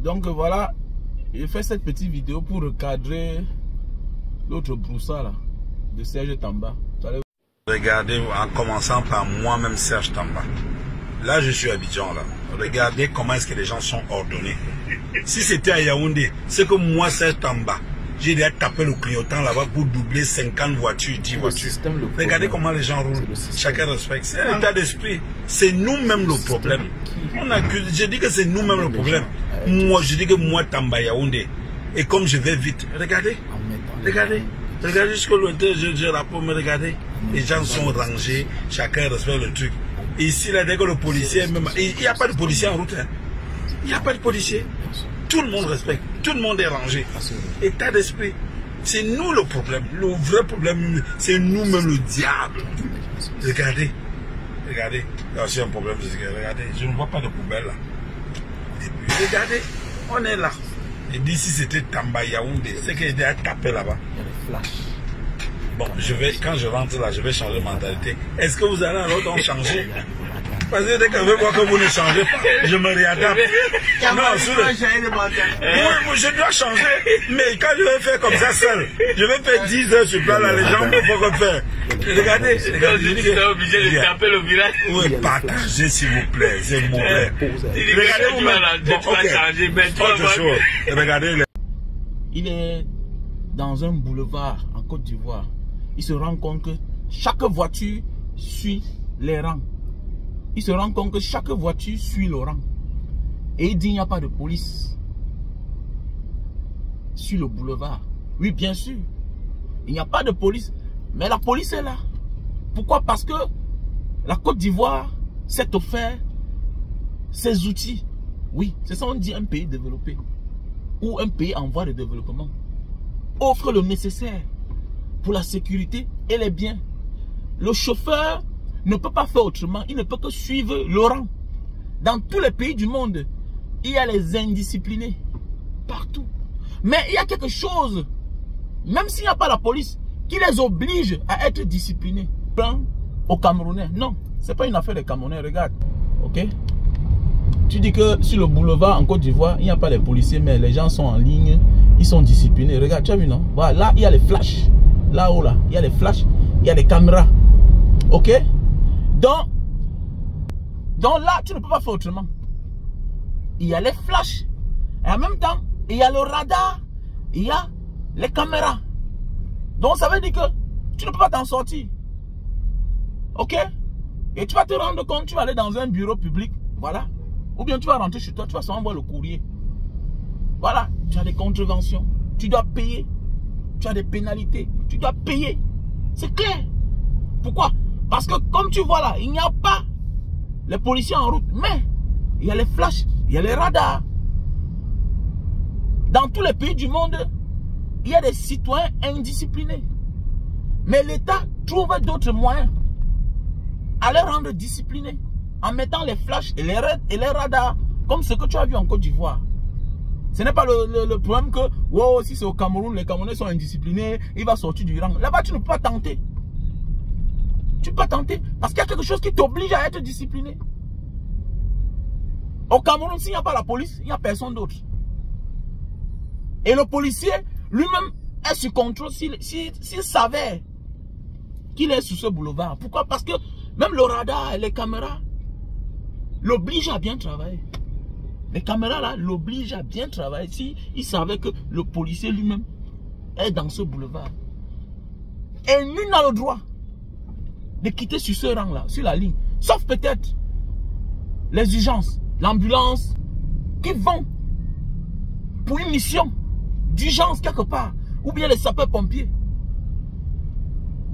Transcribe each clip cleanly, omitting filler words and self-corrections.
Donc voilà, j'ai fait cette petite vidéo pour recadrer l'autre broussard là, de Serge Tamba. Regardez, en commençant par moi-même Serge Tamba. Là, je suis à Abidjan, là. Regardez comment est-ce que les gens sont ordonnés. Si c'était à Yaoundé, c'est que moi, Serge Tamba, j'ai déjà tapé le clignotant là-bas pour doubler 50 voitures, 10 voitures. Regardez comment les gens roulent. Chacun respecte. C'est un état d'esprit. C'est nous-mêmes le problème. On accuse, je dis que c'est nous-mêmes le problème. Moi, je dis que moi, Tamba Yaoundé. Et comme je vais vite, regardez. Regardez. Regardez jusqu'au lointain, je rapporte, mais regardez. Les gens sont rangés, chacun respecte le truc. Et ici, là, dès que le policier, même, il n'y a pas de policier en route. Hein. Il n'y a pas de policier. Tout le monde respecte. Tout le monde est rangé. État d'esprit. C'est nous le problème. Le vrai problème, c'est nous-mêmes le diable. Regardez. Regardez. Il y a aussi un problème. Regardez. Je ne vois pas de poubelle là. Et puis, regardez. On est là. Et d'ici, c'était Tamba Yaoundé. C'est qu'il y a tapé là-bas. Il y a des flashs. Bon, quand je rentre là, je vais changer de mentalité. Est-ce que vous allez alors donc changer? Parce que dès que je vois que vous ne changez pas, je me réadapte. Non, je dois changer. Mais quand je vais faire comme ça seul, je vais faire 10 heures sur place, là, les gens ne vont pas faire. Regardez, je suis obligé de taper le village. Oui, partagez s'il vous plaît, c'est mauvais. Regardez, tu vas changer, mais regardez. Il est dans un boulevard en Côte d'Ivoire. Il se rend compte que chaque voiture suit les rangs. Il se rend compte que chaque voiture suit le rang. Et il dit qu'il n'y a pas de police sur le boulevard. Oui, bien sûr. Il n'y a pas de police. Mais la police est là. Pourquoi? Parce que la Côte d'Ivoire s'est offert ses outils. Oui, c'est ça on dit un pays développé. Ou un pays en voie de développement. Offre le nécessaire pour la sécurité et les biens. Le chauffeur ne peut pas faire autrement. Il ne peut que suivre le rang. Dans tous les pays du monde, il y a les indisciplinés. Partout. Mais il y a quelque chose, même s'il n'y a pas la police, qui les oblige à être disciplinés. Plan aux Camerounais. Non, ce n'est pas une affaire des Camerounais. Regarde. Ok? Tu dis que sur le boulevard en Côte d'Ivoire, il n'y a pas les policiers, mais les gens sont en ligne. Ils sont disciplinés. Regarde, tu as vu, non? Voilà, là, il y a les flashs. Là-haut, là, il y a les flashs. Il y a les caméras. Ok? Donc là, tu ne peux pas faire autrement. Il y a les flashs. Et en même temps, il y a le radar. Il y a les caméras. Donc ça veut dire que tu ne peux pas t'en sortir. Ok? Et tu vas te rendre compte, tu vas aller dans un bureau public. Voilà. Ou bien tu vas rentrer chez toi, tu vas seulement voir le courrier. Voilà. Tu as des contraventions. Tu dois payer. Tu as des pénalités. Tu dois payer. C'est clair. Pourquoi? Parce que comme tu vois là, il n'y a pas les policiers en route. Mais il y a les flashs, il y a les radars. Dans tous les pays du monde, il y a des citoyens indisciplinés. Mais l'État trouve d'autres moyens à les rendre disciplinés. En mettant les flashs et les radars. Comme ce que tu as vu en Côte d'Ivoire. Ce n'est pas le problème que wow, si c'est au Cameroun, les Camerounais sont indisciplinés, il va sortir du rang. Là-bas, tu ne peux pas tenter. Tu peux pas tenter parce qu'il y a quelque chose qui t'oblige à être discipliné. Au Cameroun, s'il n'y a pas la police, il n'y a personne d'autre. Et le policier, lui-même, est sur contrôle s'il savait qu'il est sur ce boulevard. Pourquoi? Parce que même le radar et les caméras l'obligent à bien travailler. Les caméras là l'obligent à bien travailler s'il savait que le policier lui-même est dans ce boulevard. Et nul n'a le droit de quitter sur ce rang là, sur la ligne. Sauf peut-être les urgences, l'ambulance qui vont pour une mission d'urgence quelque part. Ou bien les sapeurs-pompiers.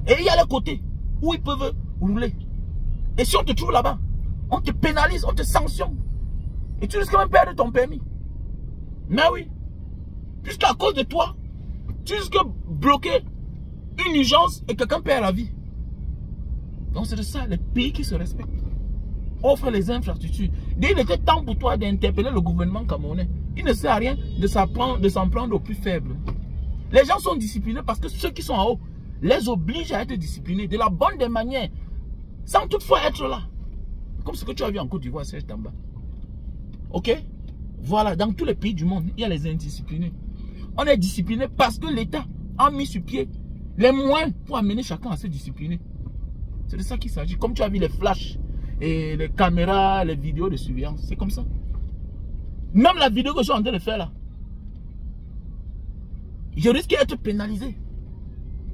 Et il y a les côtés où ils peuvent rouler. Et si on te trouve là-bas, on te pénalise, on te sanctionne. Et tu risques même de perdre ton permis. Mais oui. Puisqu'à cause de toi, tu risques de bloquer une urgence et quelqu'un perd la vie. Donc c'est de ça, les pays qui se respectent offrent les infrastructures. Il était temps pour toi d'interpeller le gouvernement camerounais. Il ne sert à rien de s'en prendre aux plus faibles. Les gens sont disciplinés parce que ceux qui sont en haut les obligent à être disciplinés de la bonne des manières, sans toutefois être là. Comme ce que tu as vu en Côte d'Ivoire, Serge Tamba. Ok? Voilà, dans tous les pays du monde, il y a les indisciplinés. On est discipliné parce que l'État a mis sur pied les moyens pour amener chacun à se discipliner. C'est de ça qu'il s'agit. Comme tu as vu les flashs et les caméras, les vidéos de surveillance, c'est comme ça. Même la vidéo que je suis en train de faire là, je risque d'être pénalisé.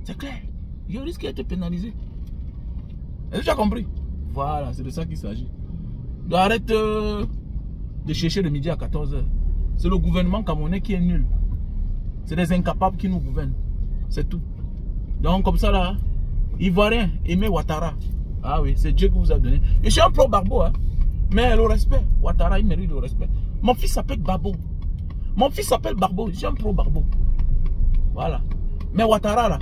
C'est clair. Je risque d'être pénalisé. Est-ce que tu as compris? Voilà, c'est de ça qu'il s'agit. Donc arrête de chercher le midi à 14 h. C'est le gouvernement camerounais qui est nul. C'est des incapables qui nous gouvernent. C'est tout. Donc comme ça là, Ivoirien, Aimé Ouattara. Ah oui, c'est Dieu qui vous a donné. Je suis un pro Barbo, hein. Mais le respect, Ouattara, il mérite le respect. Mon fils s'appelle Barbo. Mon fils s'appelle Barbo, je suis un pro Barbo. Voilà. Mais Ouattara là,